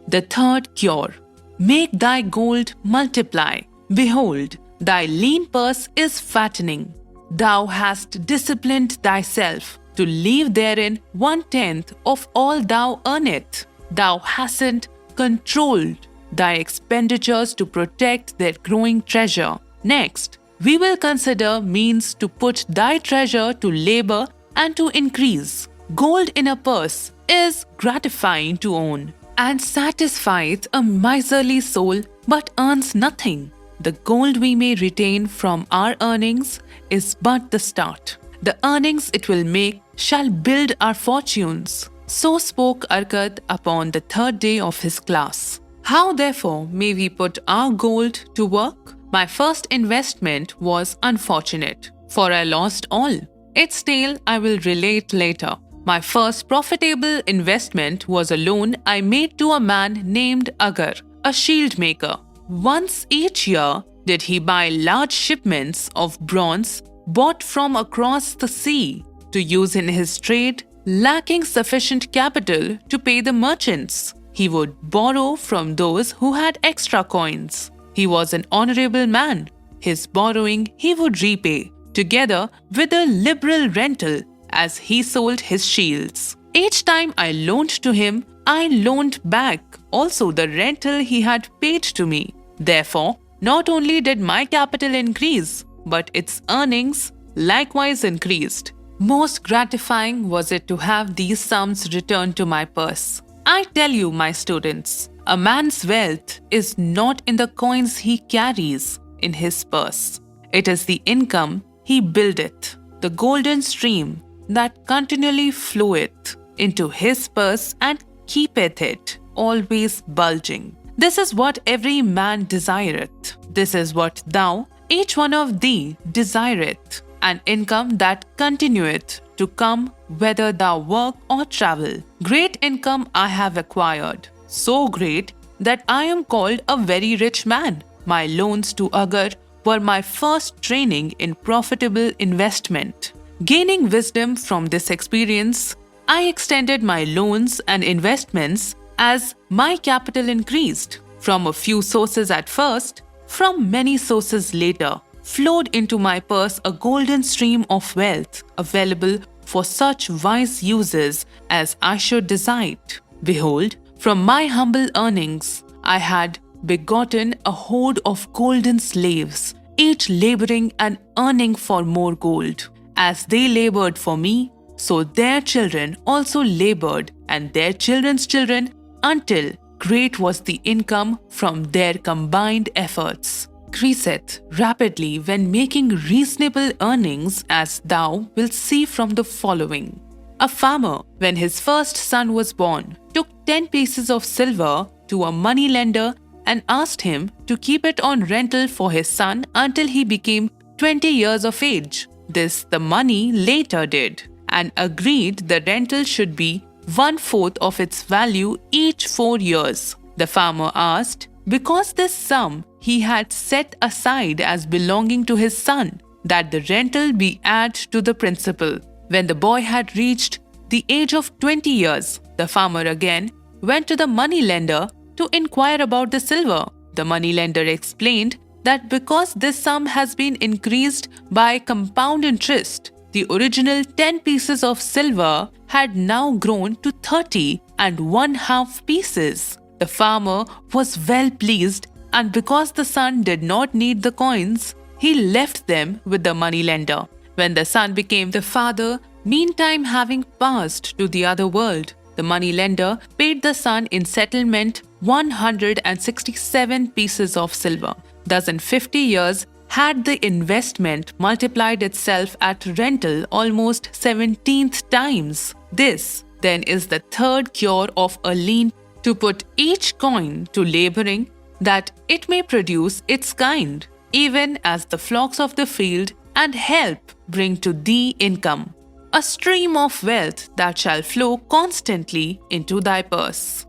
The third cure. Make thy gold multiply. Behold, thy lean purse is fattening. Thou hast disciplined thyself to leave therein 1/10 of all thou earnest. Thou hast controlled thy expenditures to protect their growing treasure. Next, we will consider means to put thy treasure to labor and to increase. Gold in a purse is gratifying to own and satisfies a miserly soul but earns nothing. The gold we may retain from our earnings is but the start. The earnings it will make shall build our fortunes. So spoke Arkat upon the third day of his class. How therefore may we put our gold to work? My first investment was unfortunate, for I lost all. Its tale I will relate later. My first profitable investment was a loan I made to a man named Agar, a shield maker. Once each year did he buy large shipments of bronze bought from across the sea to use in his trade, lacking sufficient capital to pay the merchants. He would borrow from those who had extra coins. He was an honorable man. His borrowing he would repay, together with a liberal rental as he sold his shields. Each time I loaned to him, I loaned back also the rental he had paid to me. Therefore, not only did my capital increase, but its earnings likewise increased. Most gratifying was it to have these sums returned to my purse. I tell you, my students, a man's wealth is not in the coins he carries in his purse. It is the income he buildeth, the golden stream that continually floweth into his purse and keepeth it always bulging. This is what every man desireth. This is what thou, each one of thee, desireth, an income that continueth to come whether thou work or travel. Great income I have acquired, so great that I am called a very rich man. My loans to Agar were my first training in profitable investment. Gaining wisdom from this experience, I extended my loans and investments as my capital increased. From a few sources at first, from many sources later, flowed into my purse a golden stream of wealth available for such wise uses as I should decide. Behold, from my humble earnings, I had begotten a horde of golden slaves, each laboring and earning for more gold. As they labored for me, so their children also labored, and their children's children, until great was the income from their combined efforts. Increaseth rapidly when making reasonable earnings, as thou wilt see from the following. A farmer, when his first son was born, took 10 pieces of silver to a money lender and asked him to keep it on rental for his son until he became 20 years of age. This the money later did, and agreed the rental should be 1/4 of its value each 4 years. The farmer asked, because this sum he had set aside as belonging to his son, that the rental be added to the principal. When the boy had reached the age of 20 years, the farmer again went to the money lender to inquire about the silver. The money lender explained that because this sum has been increased by compound interest, the original 10 pieces of silver had now grown to 30 1/2 pieces. The farmer was well pleased, and because the son did not need the coins, he left them with the money lender. When the son became the father, meantime having passed to the other world, the money lender paid the son in settlement 167 pieces of silver. Thus in 50 years had the investment multiplied itself at rental almost 17th times. This then is the third cure of a lean, to put each coin to laboring, that it may produce its kind, even as the flocks of the field, and help bring to thee income, a stream of wealth that shall flow constantly into thy purse.